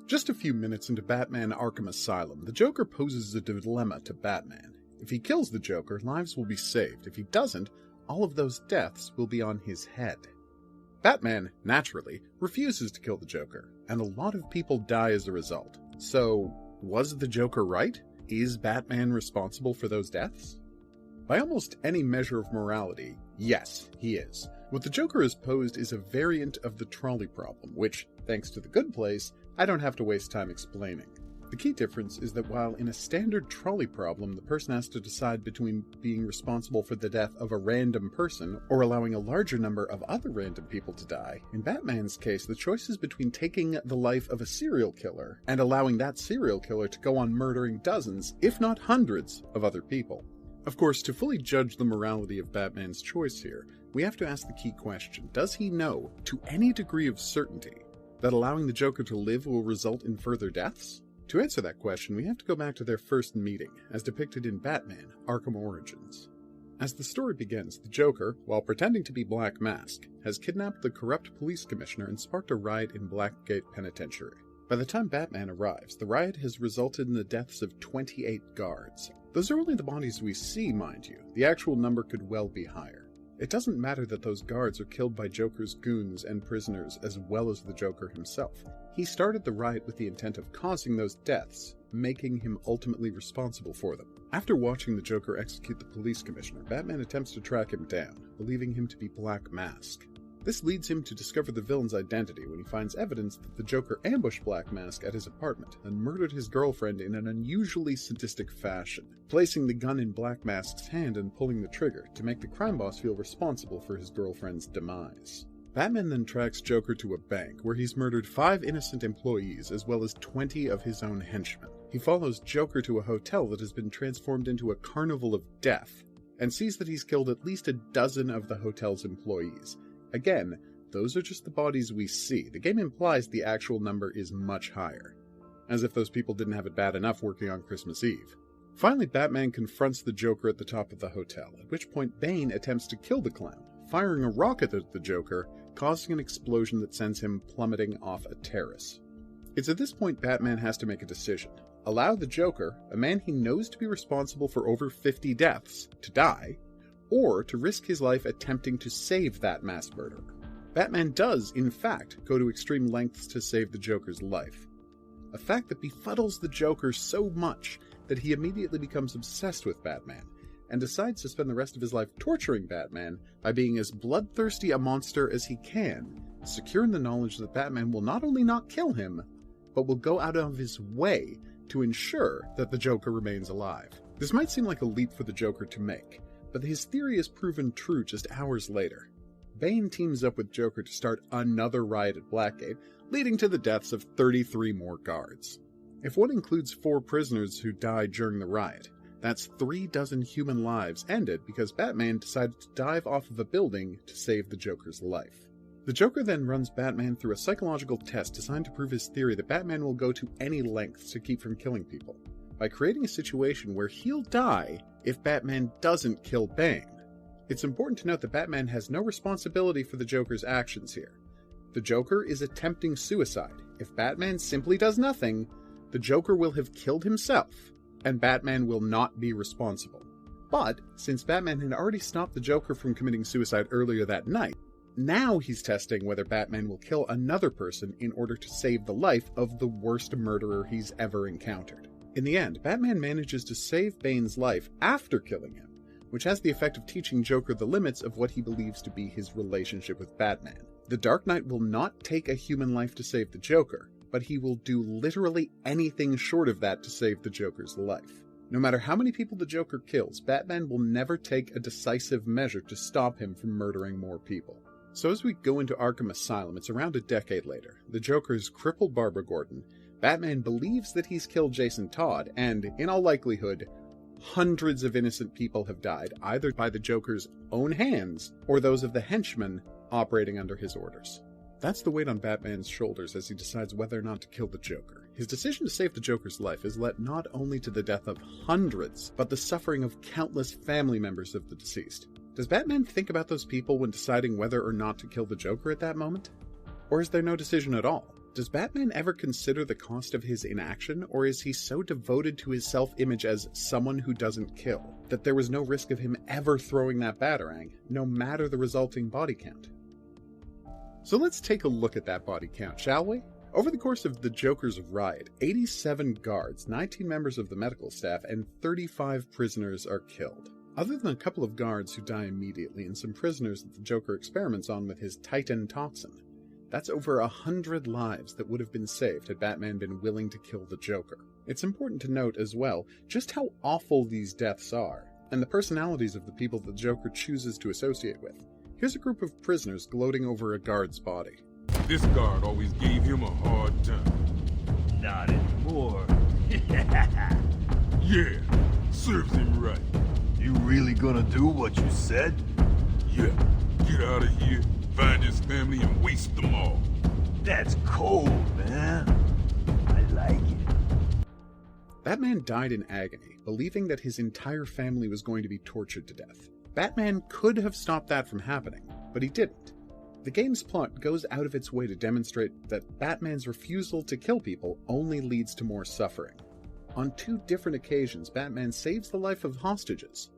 Just a few minutes into Batman Arkham Asylum, the Joker poses a dilemma to Batman. If he kills the Joker, lives will be saved. If he doesn't, all of those deaths will be on his head. Batman, naturally, refuses to kill the Joker, and a lot of people die as a result. So, was the Joker right? Is Batman responsible for those deaths? By almost any measure of morality, yes, he is. What the Joker has posed is a variant of the trolley problem, which, thanks to the Good Place, I don't have to waste time explaining. The key difference is that while in a standard trolley problem, the person has to decide between being responsible for the death of a random person or allowing a larger number of other random people to die, in Batman's case, the choice is between taking the life of a serial killer and allowing that serial killer to go on murdering dozens, if not hundreds, of other people. Of course, to fully judge the morality of Batman's choice here, we have to ask the key question: does he know, to any degree of certainty, that allowing the Joker to live will result in further deaths? To answer that question, we have to go back to their first meeting, as depicted in Batman: Arkham Origins. As the story begins, the Joker, while pretending to be Black Mask, has kidnapped the corrupt police commissioner and sparked a riot in Blackgate Penitentiary. By the time Batman arrives, the riot has resulted in the deaths of 28 guards. Those are only the bodies we see, mind you. The actual number could well be higher. It doesn't matter that those guards are killed by Joker's goons and prisoners as well as the Joker himself. He started the riot with the intent of causing those deaths, making him ultimately responsible for them. After watching the Joker execute the police commissioner, Batman attempts to track him down, believing him to be Black Mask. This leads him to discover the villain's identity when he finds evidence that the Joker ambushed Black Mask at his apartment and murdered his girlfriend in an unusually sadistic fashion, placing the gun in Black Mask's hand and pulling the trigger to make the crime boss feel responsible for his girlfriend's demise. Batman then tracks Joker to a bank where he's murdered 5 innocent employees as well as 20 of his own henchmen. He follows Joker to a hotel that has been transformed into a carnival of death and sees that he's killed at least a dozen of the hotel's employees. Again, those are just the bodies we see. The game implies the actual number is much higher. As if those people didn't have it bad enough working on Christmas Eve. Finally, Batman confronts the Joker at the top of the hotel, at which point Bane attempts to kill the clown, firing a rocket at the Joker, causing an explosion that sends him plummeting off a terrace. It's at this point Batman has to make a decision. Allow the Joker, a man he knows to be responsible for over 50 deaths, to die, or to risk his life attempting to save that mass murderer. Batman does, in fact, go to extreme lengths to save the Joker's life. A fact that befuddles the Joker so much that he immediately becomes obsessed with Batman, and decides to spend the rest of his life torturing Batman by being as bloodthirsty a monster as he can, secure in the knowledge that Batman will not only not kill him, but will go out of his way to ensure that the Joker remains alive. This might seem like a leap for the Joker to make, but his theory is proven true just hours later. Bane teams up with Joker to start another riot at Blackgate, leading to the deaths of 33 more guards. If one includes 4 prisoners who died during the riot, that's 36 human lives ended because Batman decided to dive off of a building to save the Joker's life. The Joker then runs Batman through a psychological test designed to prove his theory that Batman will go to any lengths to keep from killing people, by creating a situation where he'll die if Batman doesn't kill Bane. It's important to note that Batman has no responsibility for the Joker's actions here. The Joker is attempting suicide. If Batman simply does nothing, the Joker will have killed himself, and Batman will not be responsible. But, since Batman had already stopped the Joker from committing suicide earlier that night, now he's testing whether Batman will kill another person in order to save the life of the worst murderer he's ever encountered. In the end, Batman manages to save Bane's life after killing him, which has the effect of teaching Joker the limits of what he believes to be his relationship with Batman. The Dark Knight will not take a human life to save the Joker, but he will do literally anything short of that to save the Joker's life. No matter how many people the Joker kills, Batman will never take a decisive measure to stop him from murdering more people. So as we go into Arkham Asylum, it's around a decade later. The Joker's crippled Barbara Gordon. Batman believes that he's killed Jason Todd, and, in all likelihood, hundreds of innocent people have died, either by the Joker's own hands, or those of the henchmen operating under his orders. That's the weight on Batman's shoulders as he decides whether or not to kill the Joker. His decision to save the Joker's life is led not only to the death of hundreds, but the suffering of countless family members of the deceased. Does Batman think about those people when deciding whether or not to kill the Joker at that moment? Or is there no decision at all? Does Batman ever consider the cost of his inaction, or is he so devoted to his self-image as someone who doesn't kill, that there was no risk of him ever throwing that batarang, no matter the resulting body count? So let's take a look at that body count, shall we? Over the course of the Joker's riot, 87 guards, 19 members of the medical staff, and 35 prisoners are killed. Other than a couple of guards who die immediately and some prisoners that the Joker experiments on with his Titan toxin, that's over 100 lives that would have been saved had Batman been willing to kill the Joker. It's important to note as well just how awful these deaths are, and the personalities of the people the Joker chooses to associate with. Here's a group of prisoners gloating over a guard's body. This guard always gave him a hard time. Not anymore. Yeah, serves him right. You really gonna do what you said? Yeah, get out of here, find his family, and waste them all. That's cold, man. I like it. Batman died in agony, believing that his entire family was going to be tortured to death. Batman could have stopped that from happening, but he didn't. The game's plot goes out of its way to demonstrate that Batman's refusal to kill people only leads to more suffering. On 2 different occasions, Batman saves the life of hostages,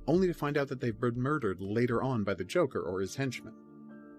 only to find out that they've been murdered later on by the Joker or his henchmen.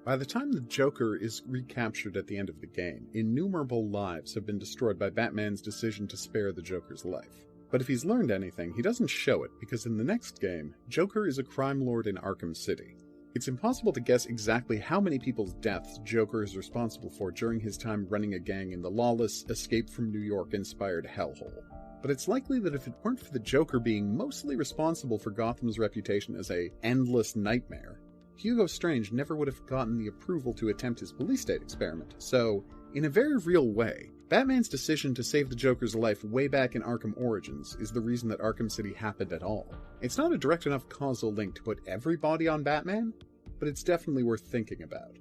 By the time the Joker is recaptured at the end of the game, innumerable lives have been destroyed by Batman's decision to spare the Joker's life. But if he's learned anything, he doesn't show it, because in the next game, Joker is a crime lord in Arkham City. It's impossible to guess exactly how many people's deaths Joker is responsible for during his time running a gang in the lawless, Escape from New York-inspired hellhole. But it's likely that if it weren't for the Joker being mostly responsible for Gotham's reputation as an endless nightmare, Hugo Strange never would have gotten the approval to attempt his police state experiment. So, in a very real way, Batman's decision to save the Joker's life way back in Arkham Origins is the reason that Arkham City happened at all. It's not a direct enough causal link to put everybody on Batman, but it's definitely worth thinking about.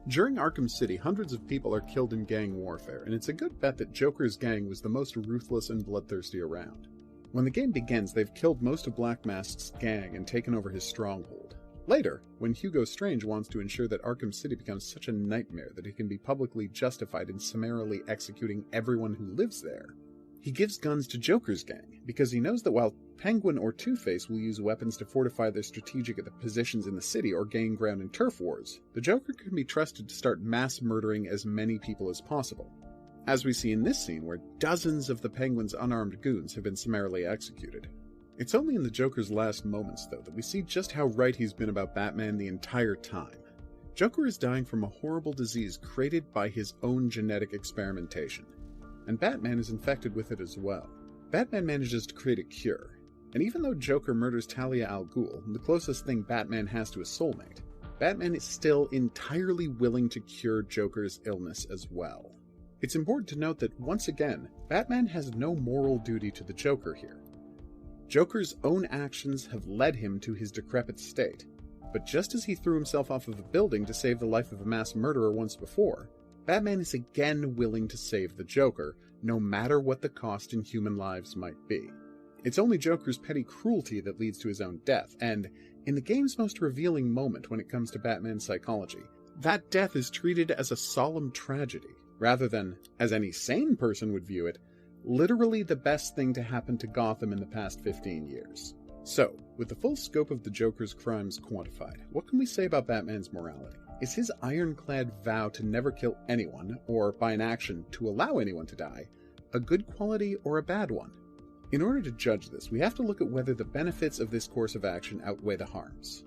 During Arkham City, hundreds of people are killed in gang warfare, and it's a good bet that Joker's gang was the most ruthless and bloodthirsty around. When the game begins, they've killed most of Black Mask's gang and taken over his stronghold. Later, when Hugo Strange wants to ensure that Arkham City becomes such a nightmare that he can be publicly justified in summarily executing everyone who lives there, he gives guns to Joker's gang, because he knows that while Penguin or Two-Face will use weapons to fortify their strategic positions in the city or gain ground in turf wars, the Joker can be trusted to start mass murdering as many people as possible, as we see in this scene where dozens of the Penguin's unarmed goons have been summarily executed. It's only in the Joker's last moments, though, that we see just how right he's been about Batman the entire time. Joker is dying from a horrible disease created by his own genetic experimentation, and Batman is infected with it as well. Batman manages to create a cure, and even though Joker murders Talia al Ghul, the closest thing Batman has to a soulmate, Batman is still entirely willing to cure Joker's illness as well. It's important to note that, once again, Batman has no moral duty to the Joker here. Joker's own actions have led him to his decrepit state, but just as he threw himself off of a building to save the life of a mass murderer once before, Batman is again willing to save the Joker, no matter what the cost in human lives might be. It's only Joker's petty cruelty that leads to his own death, and in the game's most revealing moment when it comes to Batman's psychology, that death is treated as a solemn tragedy, rather than, as any sane person would view it, literally the best thing to happen to Gotham in the past 15 years. So, with the full scope of the Joker's crimes quantified, what can we say about Batman's morality? Is his ironclad vow to never kill anyone, or by an action to allow anyone to die, a good quality or a bad one? In order to judge this, we have to look at whether the benefits of this course of action outweigh the harms.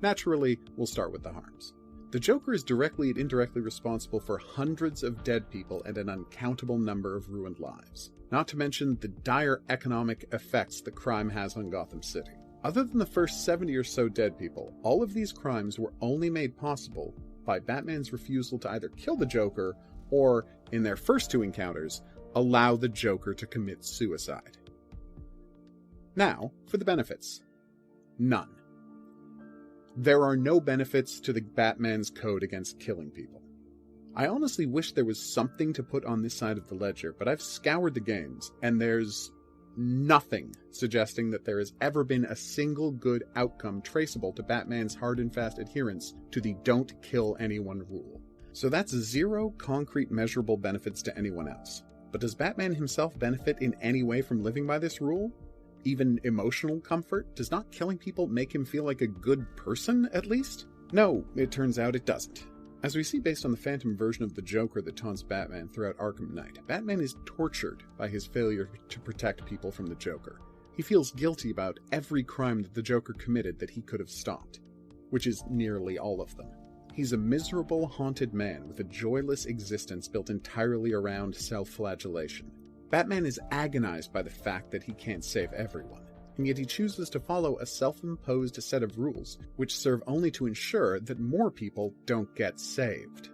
Naturally, we'll start with the harms. The Joker is directly and indirectly responsible for hundreds of dead people and an uncountable number of ruined lives, not to mention the dire economic effects the crime has on Gotham City. Other than the first 70 or so dead people, all of these crimes were only made possible by Batman's refusal to either kill the Joker or, in their first 2 encounters, allow the Joker to commit suicide. Now, for the benefits. None. There are no benefits to the Batman's code against killing people. I honestly wish there was something to put on this side of the ledger, but I've scoured the games, and there's nothing suggesting that there has ever been a single good outcome traceable to Batman's hard and fast adherence to the don't kill anyone rule. So that's 0 concrete measurable benefits to anyone else. But does Batman himself benefit in any way from living by this rule? Even emotional comfort? Does not killing people make him feel like a good person, at least? No, it turns out it doesn't. As we see based on the phantom version of the Joker that taunts Batman throughout Arkham Knight, Batman is tortured by his failure to protect people from the Joker. He feels guilty about every crime that the Joker committed that he could have stopped, which is nearly all of them. He's a miserable, haunted man with a joyless existence built entirely around self-flagellation. Batman is agonized by the fact that he can't save everyone, and yet he chooses to follow a self-imposed set of rules which serve only to ensure that more people don't get saved.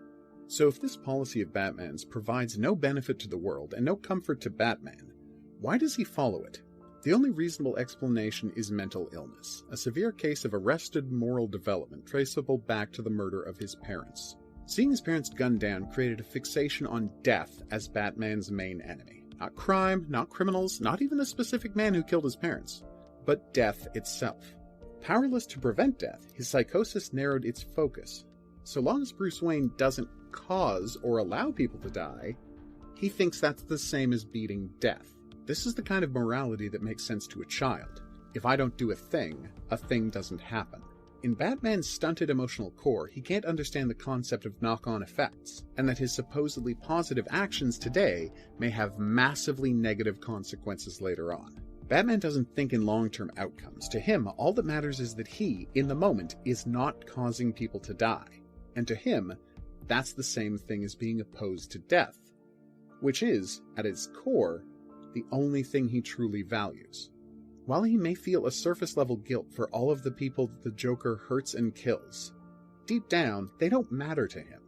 So if this policy of Batman's provides no benefit to the world and no comfort to Batman, why does he follow it? The only reasonable explanation is mental illness, a severe case of arrested moral development traceable back to the murder of his parents. Seeing his parents gunned down created a fixation on death as Batman's main enemy. Not crime, not criminals, not even the specific man who killed his parents, but death itself. Powerless to prevent death, his psychosis narrowed its focus. So long as Bruce Wayne doesn't cause or allow people to die, he thinks that's the same as beating death. This is the kind of morality that makes sense to a child. If I don't do a thing doesn't happen. In Batman's stunted emotional core, he can't understand the concept of knock-on effects, and that his supposedly positive actions today may have massively negative consequences later on. Batman doesn't think in long-term outcomes. To him, all that matters is that he, in the moment, is not causing people to die. And to him, that's the same thing as being opposed to death, which is, at its core, the only thing he truly values. While he may feel a surface-level guilt for all of the people that the Joker hurts and kills, deep down, they don't matter to him.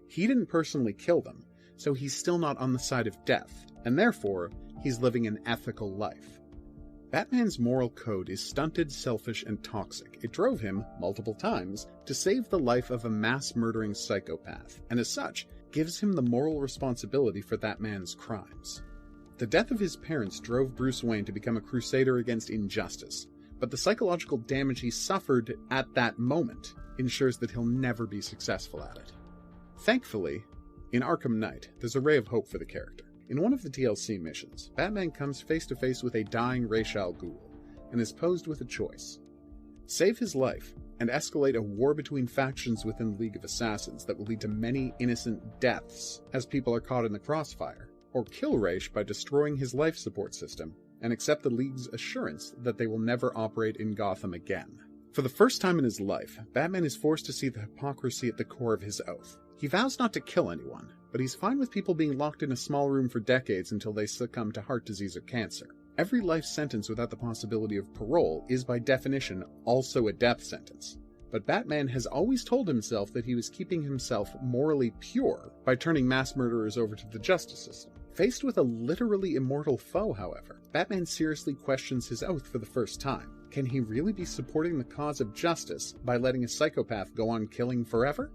He didn't personally kill them, so he's still not on the side of death, and therefore, he's living an ethical life. Batman's moral code is stunted, selfish, and toxic. It drove him, multiple times, to save the life of a mass-murdering psychopath, and as such, gives him the moral responsibility for that man's crimes. The death of his parents drove Bruce Wayne to become a crusader against injustice, but the psychological damage he suffered at that moment ensures that he'll never be successful at it. Thankfully, in Arkham Knight, there's a ray of hope for the character. In one of the DLC missions, Batman comes face to face with a dying Ra's al Ghul, and is posed with a choice. Save his life, and escalate a war between factions within the League of Assassins that will lead to many innocent deaths as people are caught in the crossfire, or kill Ra's by destroying his life support system, and accept the League's assurance that they will never operate in Gotham again. For the first time in his life, Batman is forced to see the hypocrisy at the core of his oath. He vows not to kill anyone, but he's fine with people being locked in a small room for decades until they succumb to heart disease or cancer. Every life sentence without the possibility of parole is by definition also a death sentence. But Batman has always told himself that he was keeping himself morally pure by turning mass murderers over to the justice system. Faced with a literally immortal foe, however, Batman seriously questions his oath for the first time. Can he really be supporting the cause of justice by letting a psychopath go on killing forever?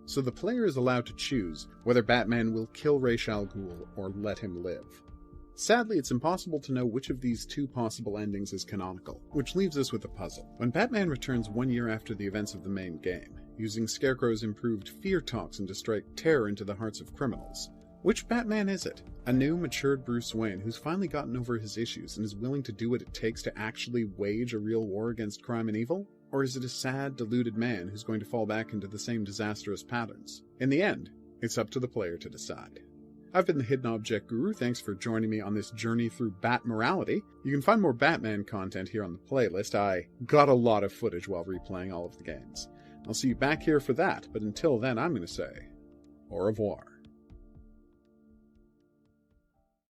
So the player is allowed to choose whether Batman will kill Ra's al Ghul or let him live. Sadly, it's impossible to know which of these two possible endings is canonical, which leaves us with a puzzle. When Batman returns 1 year after the events of the main game, using Scarecrow's improved fear toxin to strike terror into the hearts of criminals, which Batman is it? A new, matured Bruce Wayne who's finally gotten over his issues and is willing to do what it takes to actually wage a real war against crime and evil? Or is it a sad, deluded man who's going to fall back into the same disastrous patterns? In the end, it's up to the player to decide. I've been the Hidden Object Guru. Thanks for joining me on this journey through Bat morality. You can find more Batman content here on the playlist. I got a lot of footage while replaying all of the games. I'll see you back here for that, but until then I'm going to say, au revoir.